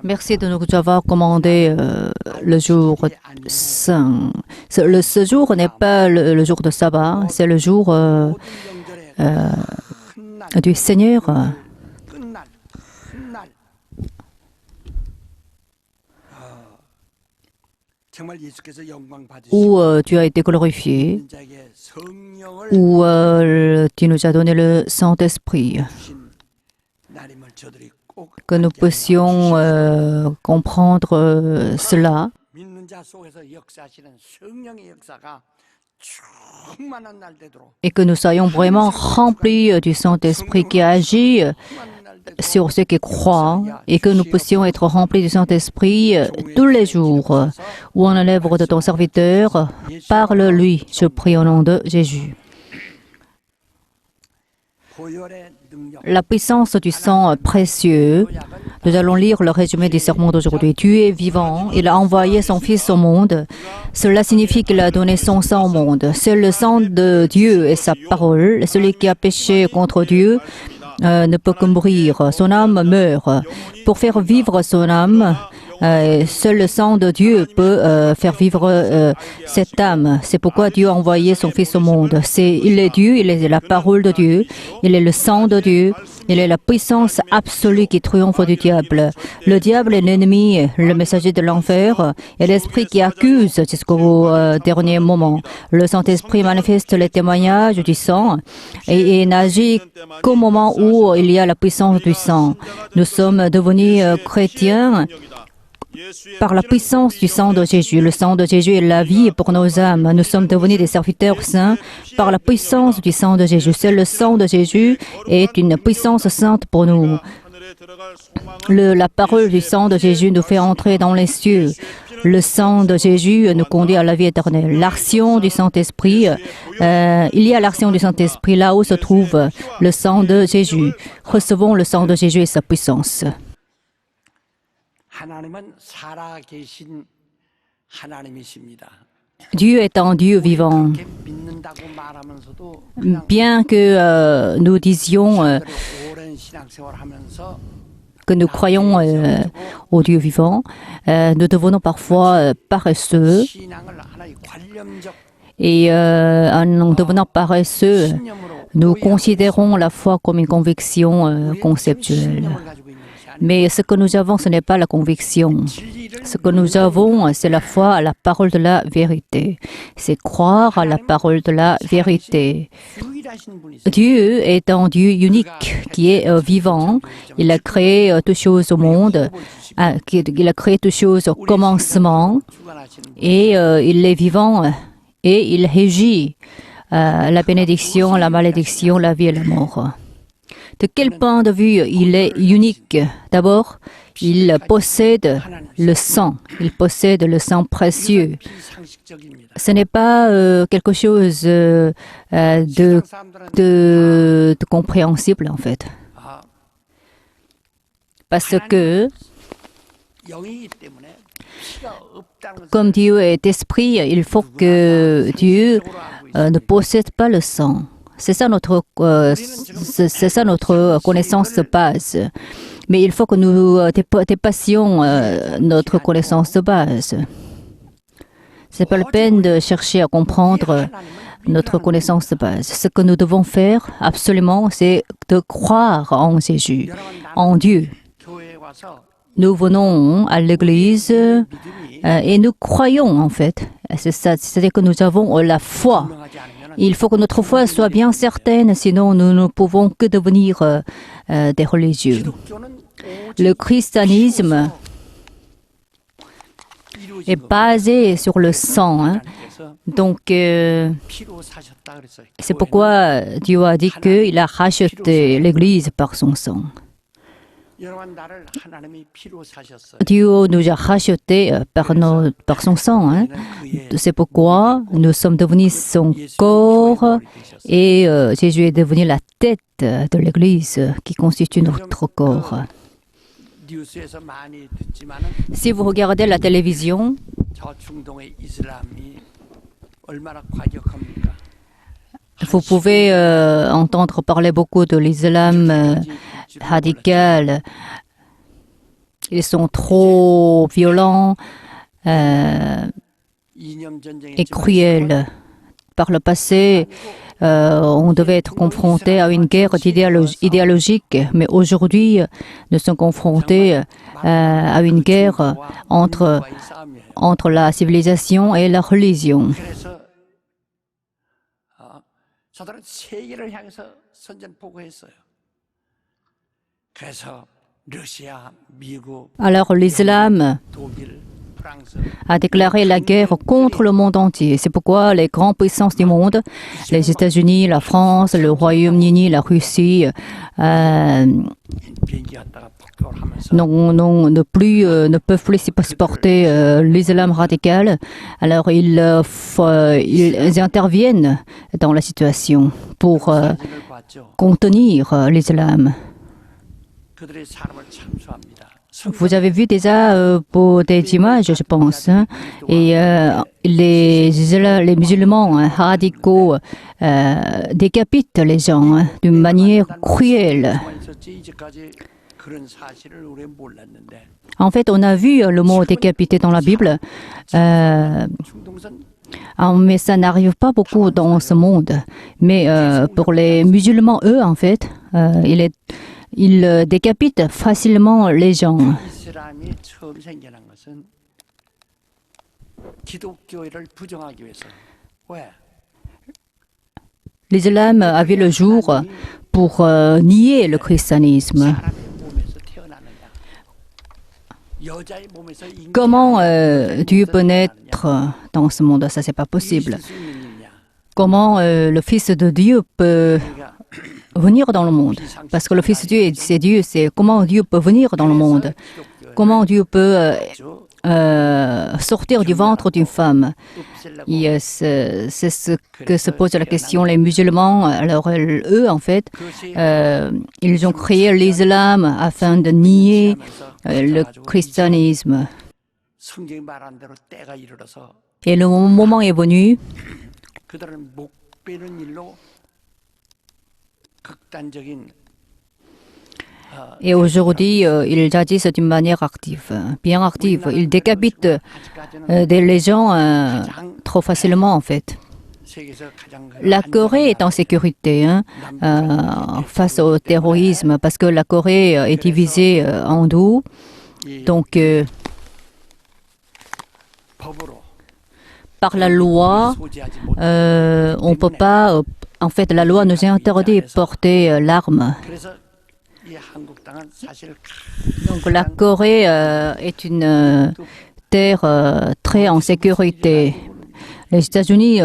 Merci de nous avoir commandé le jour saint. Ce jour n'est pas le jour de sabbat, c'est le jour du Seigneur. Où tu as été glorifié, où tu nous as donné le Saint-Esprit. Que nous puissions comprendre cela. Et que nous soyons vraiment remplis du Saint-Esprit qui agit sur ceux qui croient, et que nous puissions être remplis du Saint-Esprit tous les jours. Où on est l'œuvre de ton serviteur, parle-lui, je prie au nom de Jésus. La puissance du sang précieux. Nous allons lire le résumé du sermon d'aujourd'hui. Dieu est vivant, il a envoyé son Fils au monde. Cela signifie qu'il a donné son sang au monde. C'est le sang de Dieu et sa parole. Celui qui a péché contre Dieu ne peut que mourir. Son âme meurt. Pour faire vivre son âme, seul le sang de Dieu peut faire vivre cette âme. C'est pourquoi Dieu a envoyé son Fils au monde. Il est Dieu, il est la parole de Dieu, il est le sang de Dieu, il est la puissance absolue qui triomphe du diable. Le diable est l'ennemi, le messager de l'enfer, et l'esprit qui accuse jusqu'au dernier moment. Le Saint-Esprit manifeste les témoignages du sang et n'agit qu'au moment où il y a la puissance du sang. Nous sommes devenus chrétiens par la puissance du sang de Jésus. Le sang de Jésus est la vie pour nos âmes. Nous sommes devenus des serviteurs saints par la puissance du sang de Jésus. Seul le sang de Jésus est une puissance sainte pour nous. La parole du sang de Jésus nous fait entrer dans les cieux. Le sang de Jésus nous conduit à la vie éternelle. L'action du Saint-Esprit, il y a l'action du Saint-Esprit là où se trouve le sang de Jésus. Recevons le sang de Jésus et sa puissance. Dieu est un Dieu vivant. Bien que nous disions que nous croyons au Dieu vivant, nous devenons parfois paresseux. Et en devenant paresseux, nous considérons la foi comme une conviction conceptuelle. Mais ce que nous avons, ce n'est pas la conviction. Ce que nous avons, c'est la foi à la parole de la vérité. C'est croire à la parole de la vérité. Dieu est un Dieu unique qui est vivant. Il a créé toutes choses au monde. Il a créé toutes choses au commencement. Et il est vivant et il régit la bénédiction, la malédiction, la vie et la mort. De quel point de vue il est unique? D'abord, il possède le sang. Il possède le sang précieux. Ce n'est pas quelque chose de compréhensible, en fait. Parce que, comme Dieu est esprit, il faut que Dieu ne possède pas le sang. C'est ça notre connaissance de base. Mais il faut que nous dépassions notre connaissance de base. Ce n'est pas la peine de chercher à comprendre notre connaissance de base. Ce que nous devons faire, absolument, c'est de croire en Jésus, en Dieu. Nous venons à l'Église et nous croyons, en fait. C'est ça, c'est-à-dire que nous avons la foi. Il faut que notre foi soit bien certaine, sinon nous ne pouvons que devenir des religieux. Le christianisme est basé sur le sang. Donc, c'est pourquoi Dieu a dit qu'il a racheté l'Église par son sang. Dieu nous a rachetés par son sang. C'est pourquoi nous sommes devenus son corps et Jésus est devenu la tête de l'Église qui constitue notre corps. Si vous regardez la télévision, Vous pouvez entendre parler beaucoup de l'islam radical. Ils sont trop violents et cruels. Par le passé, on devait être confronté à une guerre idéologique, mais aujourd'hui, nous sommes confrontés à une guerre entre la civilisation et la religion. Alors l'islam a déclaré la guerre contre le monde entier. C'est pourquoi les grandes puissances du monde, les États-Unis, la France, le Royaume-Uni, la Russie, ne peuvent plus supporter l'islam radical. Alors ils interviennent dans la situation pour contenir l'islam. Vous avez vu déjà des images, je pense, hein, et les musulmans radicaux décapitent les gens d'une manière cruelle. En fait, on a vu le mot décapité dans la Bible, mais ça n'arrive pas beaucoup dans ce monde. Mais pour les musulmans, eux, en fait, ils décapitent facilement les gens. L'islam a vu le jour pour nier le christianisme. Comment Dieu peut naître dans ce monde? Ça, c'est pas possible. Comment le Fils de Dieu peut venir dans le monde? Parce que le Fils de Dieu, c'est Dieu. C'est comment Dieu peut venir dans le monde? Comment Dieu peut sortir du ventre d'une femme? C'est ce que se pose la question les musulmans. Alors eux, en fait, ils ont créé l'islam afin de nier le christianisme. Et le moment est venu et aujourd'hui, ils agissent d'une manière active, bien active. Ils décapitent les gens trop facilement, en fait. La Corée est en sécurité face au terrorisme, parce que la Corée est divisée en deux. Donc, par la loi, on ne peut pas... En fait, la loi nous interdit de porter l'arme. Donc la Corée est une terre très en sécurité. Les États-Unis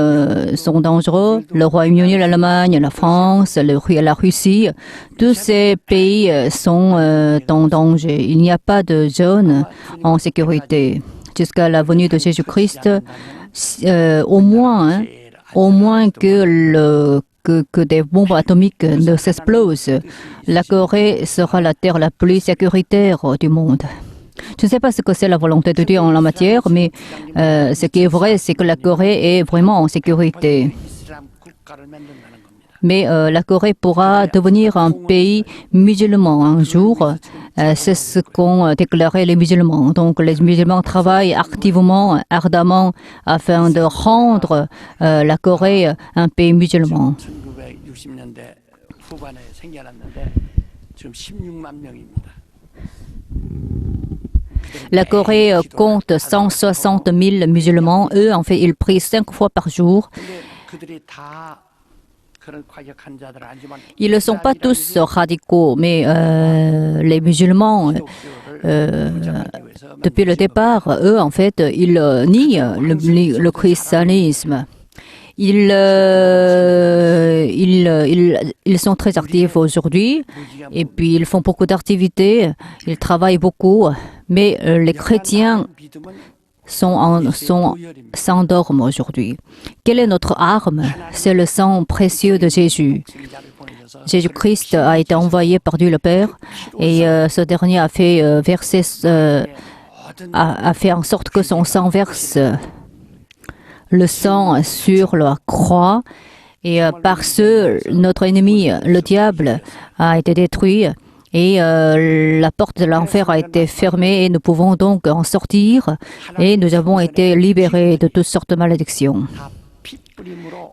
sont dangereux, le Royaume-Uni, l'Allemagne, la France, la Russie, tous ces pays sont en danger. Il n'y a pas de zone en sécurité. Jusqu'à la venue de Jésus-Christ, au moins que des bombes atomiques ne s'explosent, la Corée sera la terre la plus sécuritaire du monde. Je ne sais pas ce que c'est la volonté de Dieu en la matière, mais ce qui est vrai, c'est que la Corée est vraiment en sécurité. Mais la Corée pourra devenir un pays musulman un jour. C'est ce qu'ont déclaré les musulmans. Donc les musulmans travaillent activement, ardemment, afin de rendre la Corée un pays musulman. La Corée compte 160 000 musulmans. Eux, en fait, ils prient 5 fois par jour. Ils ne sont pas tous radicaux, mais les musulmans, depuis le départ, eux, en fait, ils nient le christianisme. Ils sont très actifs aujourd'hui et puis ils font beaucoup d'activités, ils travaillent beaucoup, mais les chrétiens s'endorment aujourd'hui. Quelle est notre arme? C'est le sang précieux de Jésus. Jésus-Christ a été envoyé par Dieu le Père et ce dernier a fait en sorte que son sang verse le sang sur la croix Et par ce, notre ennemi, le diable, a été détruit. Et la porte de l'enfer a été fermée et nous pouvons donc en sortir. Et nous avons été libérés de toutes sortes de malédictions.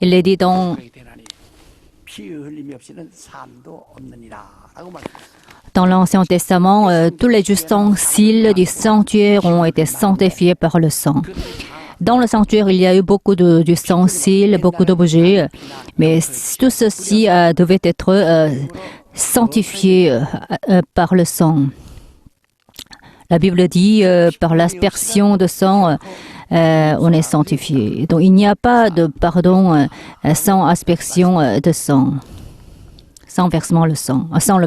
Il est dit dans l'Ancien Testament, tous les ustensiles du sanctuaire ont été sanctifiés par le sang. Dans le sanctuaire, il y a eu beaucoup d'ustensiles, beaucoup d'objets, mais tout ceci devait être sanctifié par le sang. La Bible dit, par l'aspersion de sang, on est sanctifié. Donc il n'y a pas de pardon sans aspersion de sang, sans le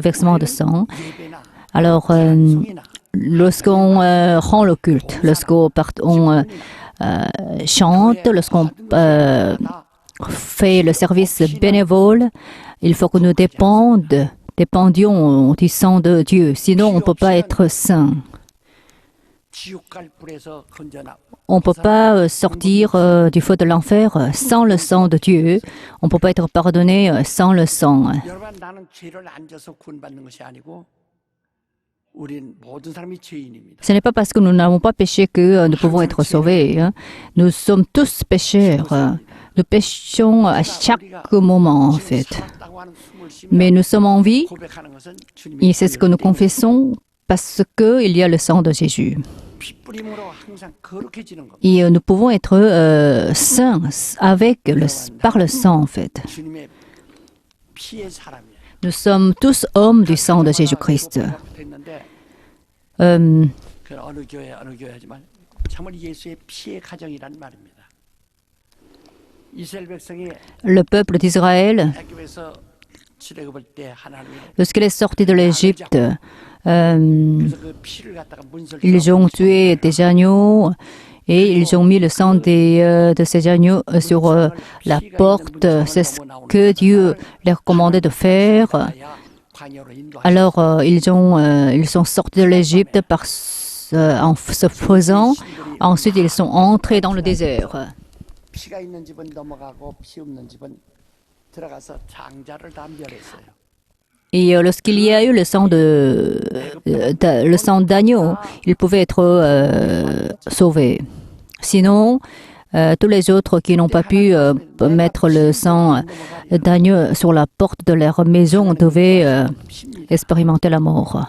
versement de sang. Alors, lorsqu'on rend le culte, lorsqu'on chante, lorsqu'on fait le service bénévole, il faut que nous dépendions du sang de Dieu. Sinon, on ne peut pas être saint. On ne peut pas sortir du feu de l'enfer sans le sang de Dieu. On ne peut pas être pardonné sans le sang. Ce n'est pas parce que nous n'avons pas péché que nous pouvons être sauvés. Nous sommes tous pécheurs. Nous péchons à chaque moment, en fait. Mais nous sommes en vie, et c'est ce que nous confessons, parce qu'il y a le sang de Jésus. Et nous pouvons être saints par le sang, en fait. Nous sommes tous hommes du sang de Jésus-Christ. Le peuple d'Israël, lorsqu'il est sorti de l'Égypte, ils ont tué des agneaux et ils ont mis le sang de ces agneaux sur la porte. C'est ce que Dieu leur commandait de faire. Alors, ils sont sortis de l'Égypte en se faisant. Ensuite, ils sont entrés dans le désert. Et lorsqu'il y a eu le sang d'agneau, ils pouvaient être sauvés. Sinon, tous les autres qui n'ont pas pu mettre le sang d'agneau sur la porte de leur maison devaient expérimenter la mort.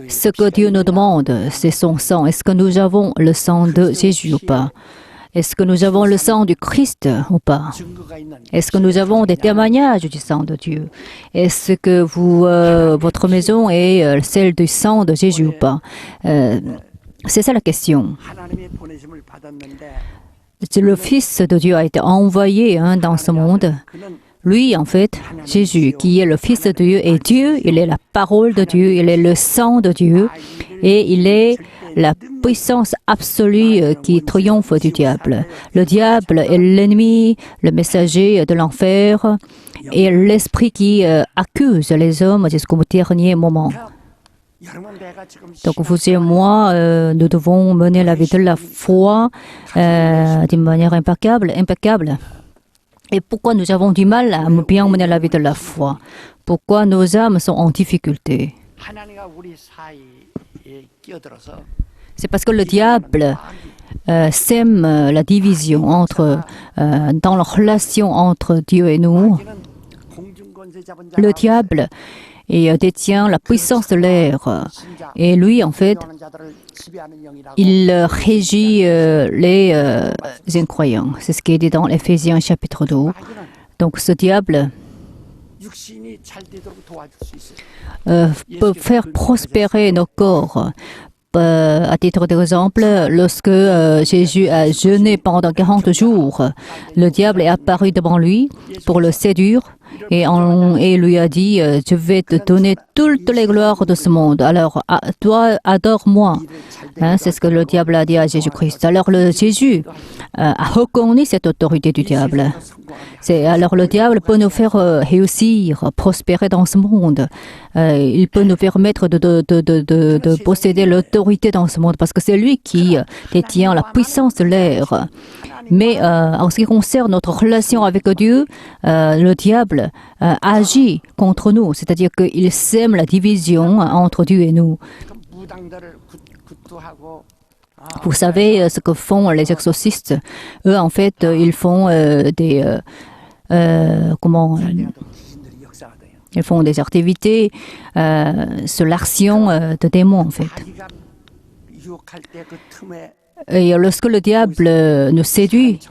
Ce que Dieu nous demande, c'est son sang. Est-ce que nous avons le sang de Jésus ou pas? Est-ce que nous avons le sang du Christ ou pas? Est-ce que nous avons des témoignages du sang de Dieu? Est-ce que votre maison est celle du sang de Jésus ou pas? C'est ça la question. Le Fils de Dieu a été envoyé dans ce monde. Lui, en fait, Jésus, qui est le Fils de Dieu, est Dieu, il est la parole de Dieu, il est le sang de Dieu, et il est la puissance absolue qui triomphe du diable. Le diable est l'ennemi, le messager de l'enfer, et l'esprit qui accuse les hommes jusqu'au dernier moment. Donc vous et moi, nous devons mener la vie de la foi d'une manière impeccable. Et pourquoi nous avons du mal à bien mener la vie de la foi? Pourquoi nos âmes sont en difficulté? C'est parce que le diable sème la division dans la relation entre Dieu et nous. Le diable détient la puissance de l'air. Et lui, en fait, il régit les incroyants. C'est ce qui est dit dans Éphésiens chapitre 2. Donc ce diable peut faire prospérer nos corps. À titre d'exemple, lorsque Jésus a jeûné pendant 40 jours, le diable est apparu devant lui pour le séduire et lui a dit « Je vais te donner toutes les gloires de ce monde. Alors, toi, adore-moi. » C'est ce que le diable a dit à Jésus-Christ. Alors, Jésus a reconnu cette autorité du diable. Alors, le diable peut nous faire réussir, prospérer dans ce monde. Il peut nous permettre de posséder l'autorité l'autorité dans ce monde, parce que c'est lui qui détient la puissance de l'air. Mais en ce qui concerne notre relation avec Dieu, le diable agit contre nous, c'est-à-dire qu'il sème la division entre Dieu et nous. Vous savez ce que font les exorcistes. Eux, en fait, ils font ils font des activités sur l'action de démons, en fait. Et lorsque le diable nous séduit,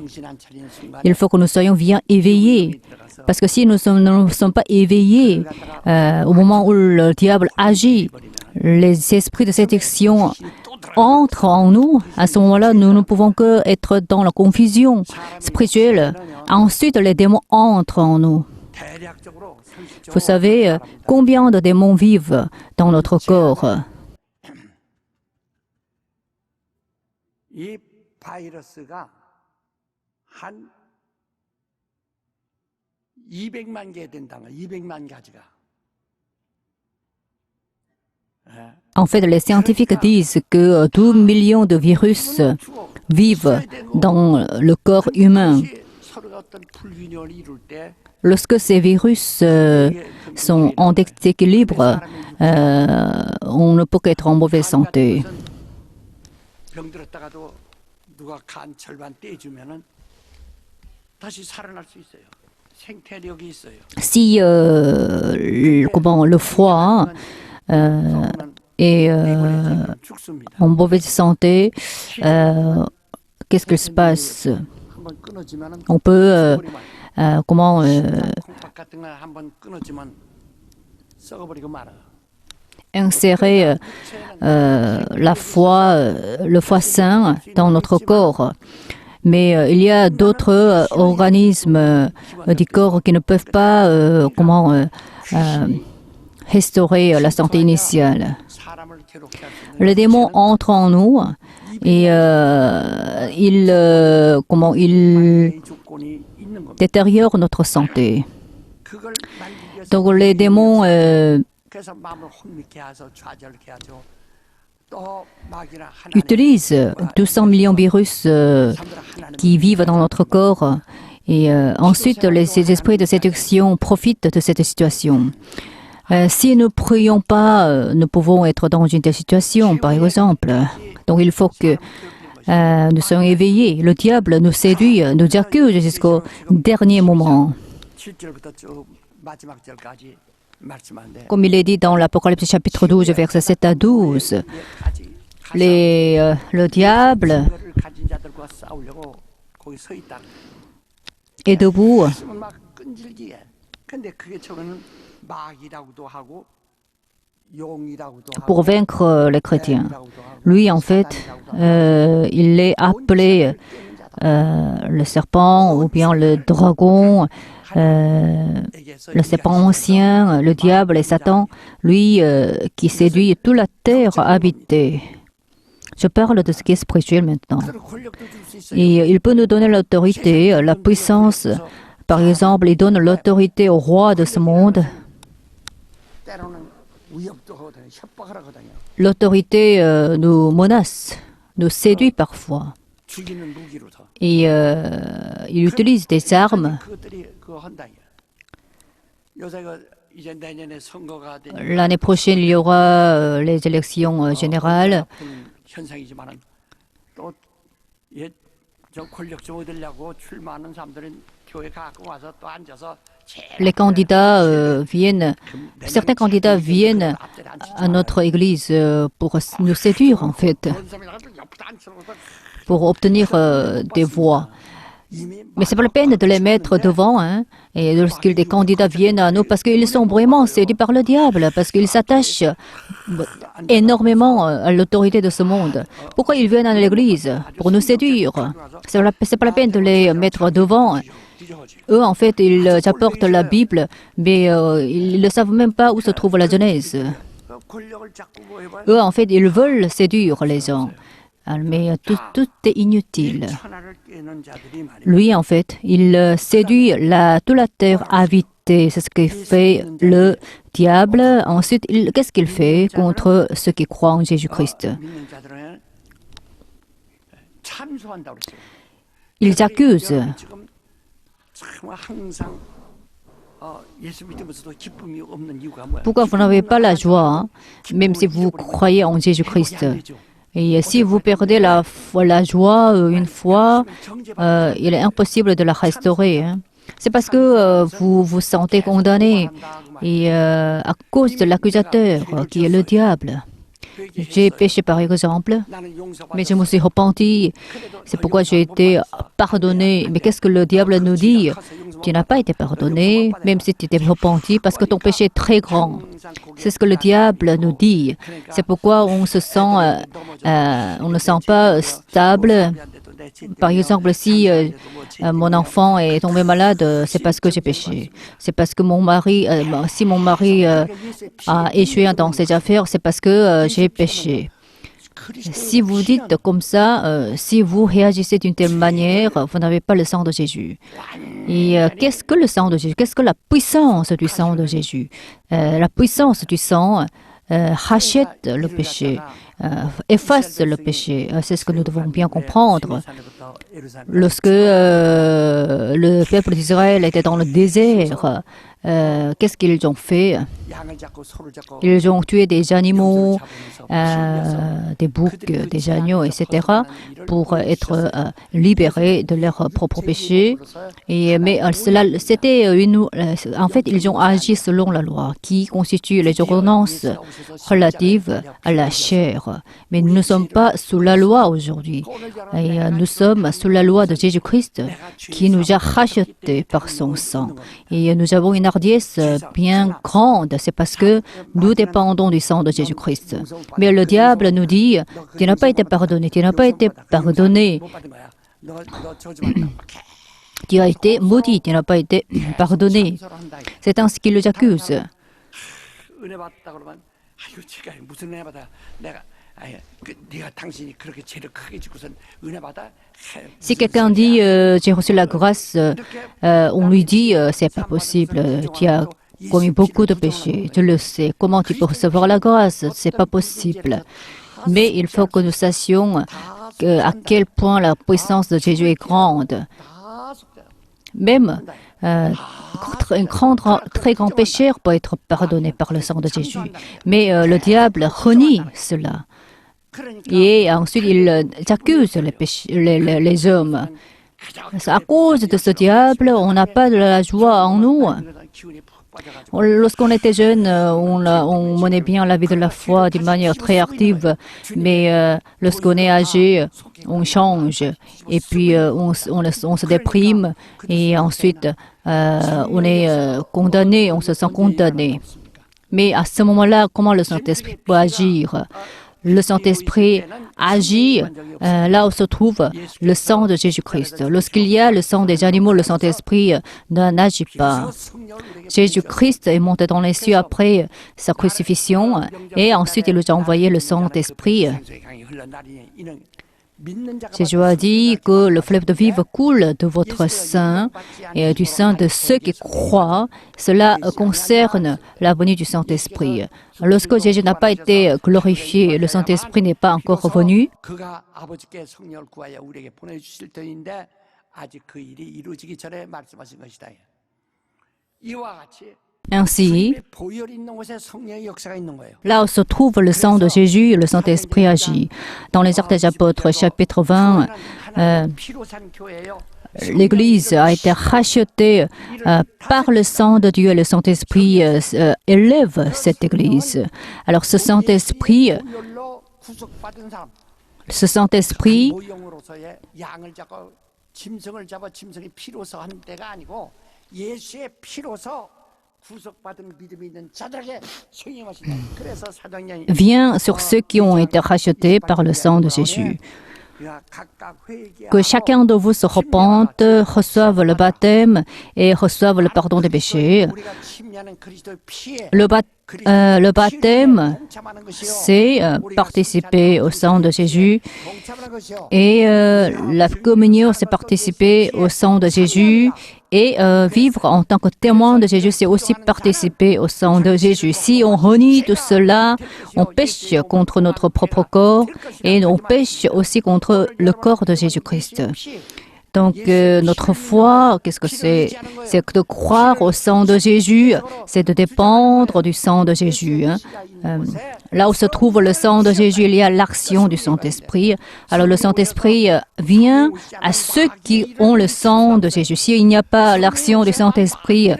il faut que nous soyons bien éveillés. Parce que si nous ne sommes pas éveillés au moment où le diable agit, les esprits de séduction entrent en nous. À ce moment-là, nous ne pouvons qu'être dans la confusion spirituelle. Ensuite, les démons entrent en nous. Vous savez combien de démons vivent dans notre corps? 이 바이러스가 한 200만 개 된다는 거야. 200만 가지가. En fait, les scientifiques disent que 12 millions de virus vivent dans le corps humain. Lorsque ces virus sont en déséquilibre, on ne peut qu'être en mauvaise santé. 병들었다가도 누가 간 절반 떼주면은 다시 살아날 수 있어요. 생태력이 있어요. Si le foie est en mauvaise santé, qu'est-ce qu'il se passe? On peut insérer le foie sain dans notre corps. Mais il y a d'autres organismes du corps qui ne peuvent pas restaurer la santé initiale. Le démon entre en nous et il détériore notre santé. Donc les démons utilisent 200 millions de virus qui vivent dans notre corps et ensuite ces esprits de séduction profitent de cette situation. Si nous ne prions pas, nous pouvons être dans une telle situation, par exemple. Donc il faut que nous soyons éveillés. Le diable nous séduit, nous accuse jusqu'au dernier moment. Comme il est dit dans l'Apocalypse chapitre 12, versets 7 à 12, le diable est debout pour vaincre les chrétiens. Lui, en fait, il est appelé le serpent ou bien le dragon, le serpent ancien, le diable et Satan, lui qui séduit toute la terre habitée. Je parle de ce qui est spirituel maintenant. Et il peut nous donner l'autorité, la puissance. Par exemple, il donne l'autorité au roi de ce monde. L'autorité nous menace, nous séduit parfois. Et il utilise des armes. L'année prochaine, il y aura les élections générales. Les candidats certains candidats viennent à notre église pour nous séduire, en fait, pour obtenir des voix. Mais ce n'est pas la peine de les mettre devant, hein, et lorsque des candidats viennent à nous, parce qu'ils sont vraiment séduits par le diable, parce qu'ils s'attachent énormément à l'autorité de ce monde. Pourquoi ils viennent à l'église? Pour nous séduire. Ce n'est pas la peine de les mettre devant. Eux, en fait, ils apportent la Bible, mais ils ne savent même pas où se trouve la Genèse. Eux, en fait, ils veulent séduire les gens. Mais tout est inutile. 천하를 깨는 자들이 말이에요. Lui, en fait, il séduit toute la terre habitée. C'est ce que fait le diable. Ensuite, qu'est-ce qu'il fait contre ceux qui croient en Jésus-Christ? 믿는 자들은 참소한다고 그랬어요. Ils accusent. 지금 참 항상 예수 믿으면서도 기쁨이 없는 이유가 뭐야? Pourquoi vous n'avez pas la joie, même si vous croyez en Jésus-Christ? Et si vous perdez la joie une fois, il est impossible de la restaurer. C'est parce que vous vous sentez condamné et à cause de l'accusateur qui est le diable. J'ai péché par exemple, mais je me suis repenti. C'est pourquoi j'ai été pardonné. Mais qu'est-ce que le diable nous dit? Tu n'as pas été pardonné, même si tu t'es repenti, parce que ton péché est très grand. C'est ce que le diable nous dit. C'est pourquoi on se sent, on ne sent pas stable. Par exemple, si mon enfant est tombé malade, c'est parce que j'ai péché. C'est parce que si mon mari a échoué dans ses affaires, c'est parce que j'ai péché. Si vous dites comme ça, si vous réagissez d'une telle manière, vous n'avez pas le sang de Jésus. Et qu'est-ce que le sang de Jésus? Qu'est-ce que la puissance du sang de Jésus? La puissance du sang rachète le péché, efface le péché. C'est ce que nous devons bien comprendre. Lorsque le peuple d'Israël était dans le désert, qu'est-ce qu'ils ont fait? Ils ont tué des animaux, des boucs, des agneaux, etc., pour être libérés de leurs propres péchés. Mais c'était en fait, ils ont agi selon la loi, qui constitue les ordonnances relatives à la chair. Mais nous ne sommes pas sous la loi aujourd'hui. Et nous sommes sous la loi de Jésus-Christ, qui nous a rachetés par son sang. Et nous avons une hardiesse bien grande. C'est parce que nous dépendons du sang de Jésus-Christ. Mais le diable nous dit, tu n'as pas été pardonné, tu n'as pas été pardonné. Tu as été maudit, tu n'as pas été pardonné. C'est ainsi qu'il les accuse. Si quelqu'un dit j'ai reçu la grâce, on lui dit c'est pas possible, tu as commis beaucoup de péchés, je le sais. Comment tu peux recevoir la grâce? C'est pas possible. Mais il faut que nous sachions à quel point la puissance de Jésus est grande. Même un très grand pécheur peut être pardonné par le sang de Jésus. Mais le diable renie cela. Et ensuite, il accuse les hommes. À cause de ce diable, on n'a pas de la joie en nous. Lorsqu'on était jeune, on menait bien la vie de la foi d'une manière très active. Mais lorsqu'on est âgé, on change. Et puis, on se déprime. Et ensuite, on est condamné, on se sent condamné. Mais à ce moment-là, comment le Saint-Esprit peut agir? Le Saint-Esprit agit là où se trouve le sang de Jésus-Christ. Lorsqu'il y a le sang des animaux, le Saint-Esprit n'agit pas. Jésus-Christ est monté dans les cieux après sa crucifixion et ensuite il nous a envoyé le Saint-Esprit. Jésus a dit que le fleuve de vie coule de votre sein et du sein de ceux qui croient. Cela concerne la venue du Saint-Esprit. Lorsque Jésus n'a pas été glorifié, le Saint-Esprit n'est pas encore revenu. Ainsi, là où se trouve le sang de Jésus, le Saint-Esprit agit. Dans les Actes des Apôtres, chapitre 20, l'Église a été rachetée par le sang de Dieu et le Saint-Esprit élève cette Église. Alors ce Saint-Esprit vient sur ceux qui ont été rachetés par le sang de Jésus. que chacun de vous se repente, reçoive le baptême et reçoive le pardon des péchés. Le baptême, c'est participer au sang de Jésus et la communion, c'est participer au sang de Jésus et vivre en tant que témoin de Jésus, c'est aussi participer au sang de Jésus. Si on renie tout cela, on pêche contre notre propre corps et on pêche aussi contre le corps de Jésus-Christ. Donc, notre foi, qu'est-ce que c'est? C'est de croire au sang de Jésus, c'est de dépendre du sang de Jésus. Là où se trouve le sang de Jésus, il y a l'action du Saint-Esprit. Alors, le Saint-Esprit vient à ceux qui ont le sang de Jésus. S'il n'y a pas l'action du Saint-Esprit,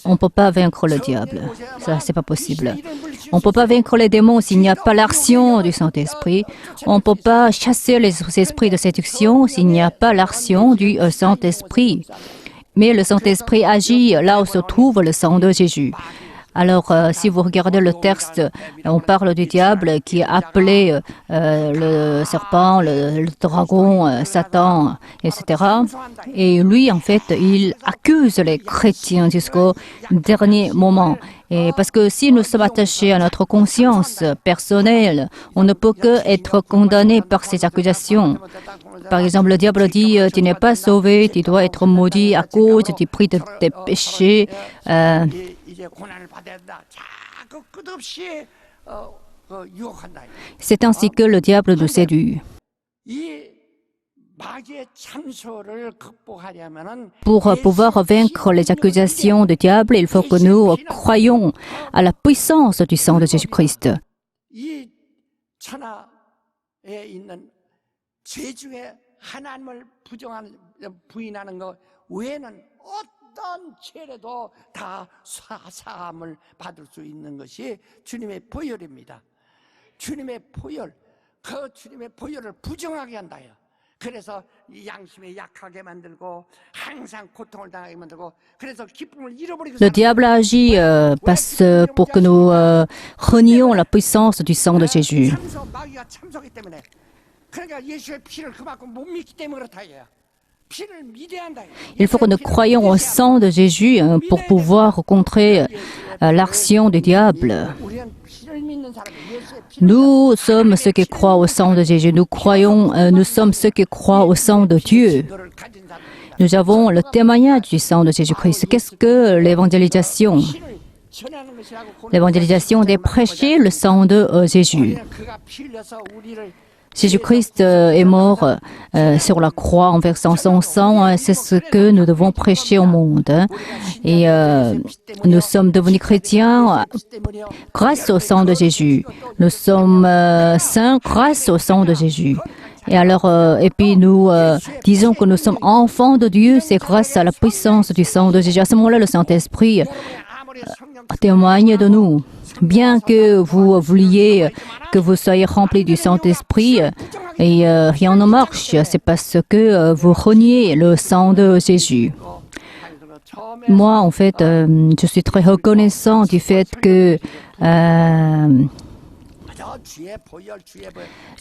on ne peut pas vaincre le diable. Ça, c'est pas possible. On ne peut pas vaincre les démons s'il n'y a pas l'action du Saint-Esprit. On ne peut pas chasser les esprits de séduction s'il n'y a pas l'action du Saint-Esprit. Mais le Saint-Esprit agit là où se trouve le sang de Jésus. Alors, si vous regardez le texte, on parle du diable qui est appelé le serpent, le dragon, Satan, etc. Et lui, en fait, il accuse les chrétiens jusqu'au dernier moment. Et parce que si nous sommes attachés à notre conscience personnelle, on ne peut qu'être condamné par ces accusations. Par exemple, le diable dit « Tu n'es pas sauvé, tu dois être maudit à cause du prix de tes péchés. C'est ainsi que le diable nous séduit. Pour pouvoir vaincre les accusations du diable, il faut que nous croyions à la puissance du sang de Jésus-Christ. 어떤 죄라도 다 사함을 받을 수 있는 것이 주님의 보혈입니다. 주님의 보혈, 그 주님의 보혈을 부정하게 한다요. 그래서 양심에 약하게 만들고 항상 고통을 당하게 만들고 그래서 기쁨을 잃어버리고. Le diable agit pour que nous renions la puissance du sang de Jésus. 마귀가 참소하기 때문에 그러니까 예수의 피를 그만큼 못 믿기 때문에 그렇다예요. Il faut que nous croyions au sang de Jésus pour pouvoir contrer l'action du diable. Nous sommes ceux qui croient au sang de Jésus. Nous sommes ceux qui croient au sang de Dieu. Nous avons le témoignage du sang de Jésus-Christ. Qu'est-ce que l'évangélisation? L'évangélisation est de prêcher le sang de Jésus. Jésus-Christ est mort sur la croix en versant son sang. C'est ce que nous devons prêcher au monde. Et nous sommes devenus chrétiens grâce au sang de Jésus. Nous sommes saints grâce au sang de Jésus. Et alors, et puis nous disons que nous sommes enfants de Dieu, c'est grâce à la puissance du sang de Jésus. À ce moment-là, le Saint-Esprit témoigne de nous. Bien que vous vouliez que vous soyez remplis du Saint-Esprit et rien ne marche, c'est parce que vous reniez le sang de Jésus. Moi, en fait, je suis très reconnaissant du fait que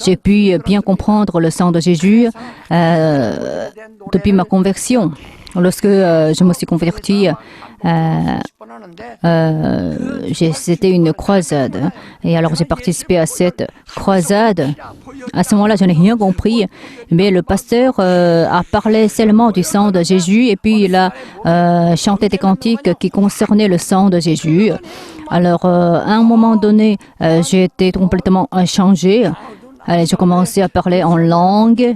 j'ai pu bien comprendre le sang de Jésus depuis ma conversion. Lorsque je me suis convertie, c'était une croisade. Et alors j'ai participé à cette croisade. À ce moment-là, je n'ai rien compris. Mais le pasteur a parlé seulement du sang de Jésus et puis il a chanté des cantiques qui concernaient le sang de Jésus. Alors, à un moment donné, j'ai été complètement changée. J'ai commencé à parler en langue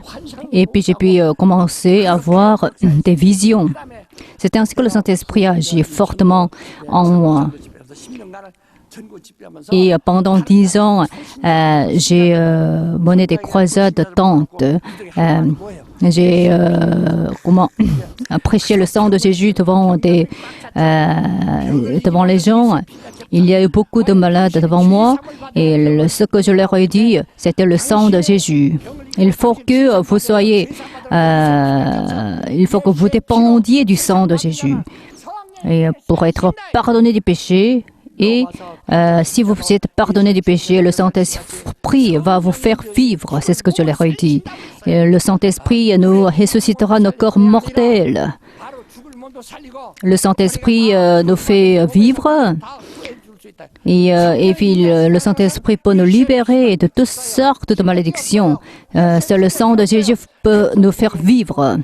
et puis j'ai pu commencer à avoir des visions. C'est ainsi que le Saint-Esprit agit fortement en moi. Et pendant 10 ans, j'ai mené des croisades de tentes. J'ai prêché le sang de Jésus devant les gens. Il y a eu beaucoup de malades devant moi et ce que je leur ai dit, c'était le sang de Jésus. Il faut que vous soyez, il faut que vous dépendiez du sang de Jésus et pour être pardonné du péché Et si vous êtes pardonné du péché, le Saint-Esprit va vous faire vivre. C'est ce que je leur ai dit. Et le Saint-Esprit nous ressuscitera nos corps mortels. Le Saint-Esprit nous fait vivre. Et puis le Saint-Esprit peut nous libérer de toutes sortes de malédictions. C'est le sang de Jésus peut nous faire vivre.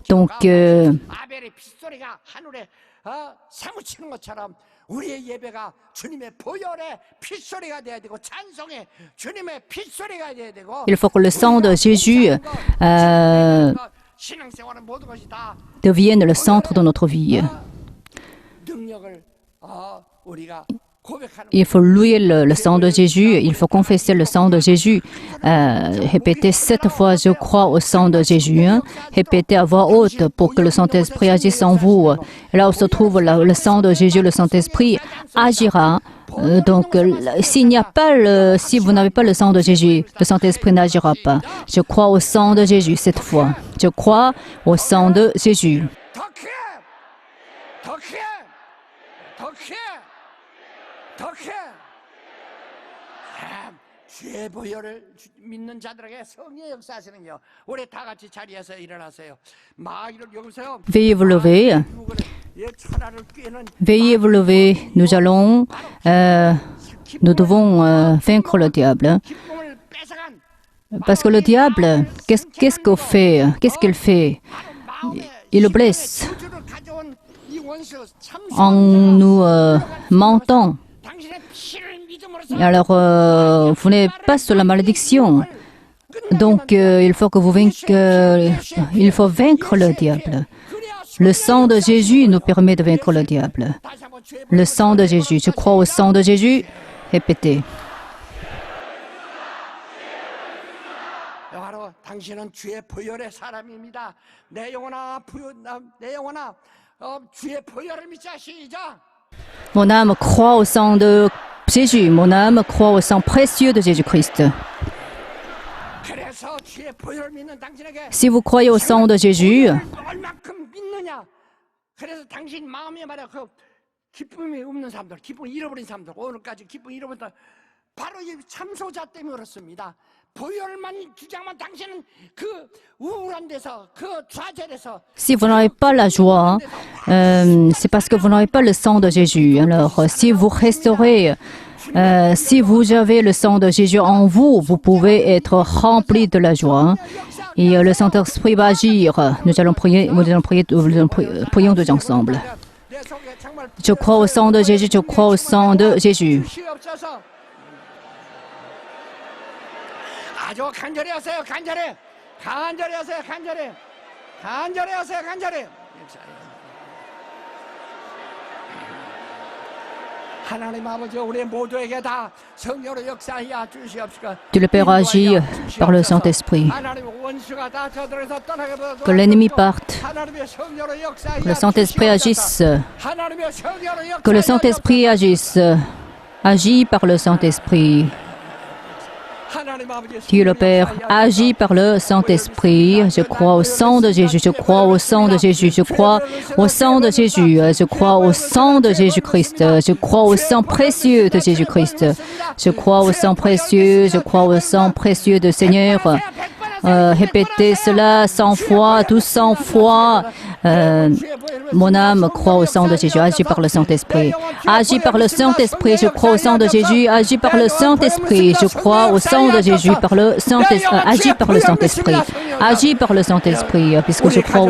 Donc, 아벨의 빗소리가 하늘에 사무치는 것처럼 우리의 예배가 주님의 보혈의 빗소리가 돼야 되고 찬송의 주님의 빗소리가 돼야 되고 il faut que le sang de Jésus 신앙생활은 모든 것이 다 devienne le centre de notre vie. 능력을 우리가 Il faut louer le sang de Jésus, il faut confesser le sang de Jésus. Répétez 7 fois, je crois au sang de Jésus. Répétez à voix haute pour que le Saint-Esprit agisse en vous. Là où se trouve le sang de Jésus, le Saint-Esprit agira. Donc, si vous n'avez pas le sang de Jésus, le Saint-Esprit n'agira pas. Je crois au sang de Jésus cette fois. Je crois au sang de Jésus. 주의 보혈을 믿는 자들에게 성령의 역사하시는요. 우리 다 같이 자리에서 일어나세요. 마귀를 여기서요. Veuillez vous lever. Veuillez vous lever. Nous devons vaincre le diable. Parce que le diable, qu'est-ce qu'il fait? Qu'est-ce qu'il fait? Il le blesse en nous mentant. Alors, vous n'êtes pas sous la malédiction. Donc, il faut vaincre le diable. Le sang de Jésus nous permet de vaincre le diable. Le sang de Jésus. Je crois au sang de Jésus. Répétez. 당신은 주의 보혈의 사람입니다. 내 영혼아, 주의 보혈을 믿자. 시작. Mon âme croit au sang de Jésus. Mon âme croit au sang précieux de Jésus-Christ. Si vous croyez au sang de Jésus, 바로 이 참소자 때문에 그렇습니다. 보혈만 주장만 당신은 그 우울한 데서 그 좌절에서 si vous n'avez pas la joie, c'est parce que vous n'avez pas le sang de Jésus. Alors, si vous resterez, si vous avez le sang de Jésus en vous, vous pouvez être rempli de la joie. Et le Saint-Esprit va agir. Nous allons prier prions tous ensemble. Je crois au sang de Jésus, je crois au sang de Jésus. 아주 간절히 하세요. 간절히 하세요. 간절히 하세요. 하나님 아버지 우리 모두에게 다 성령으로 역사하여 주시옵시고 Que le Père agit par le Saint-Esprit. Que l'ennemi parte. Que le Saint-Esprit agisse. Que le Saint-Esprit agisse. Agis par le Saint-Esprit. Dieu le Père agit par le Saint-Esprit. Je crois au sang de Jésus. Je crois au sang de Jésus. Je crois au sang de Jésus. Je crois au sang de Jésus-Christ. Je crois au sang précieux de Jésus-Christ. Je crois au sang précieux. Je crois au sang précieux de Seigneur. Répétez cela 100 fois, tous 100 fois. Mon âme croit au sang de Jésus. Agis par le Saint-Esprit. Agis par le Saint-Esprit. Je crois au sang de Jésus. Agis par le Saint-Esprit. Je crois au sang de Jésus. Par le Saint-Esprit. Agis par le Saint-Esprit. Agis par le Saint-Esprit. Puisque je crois au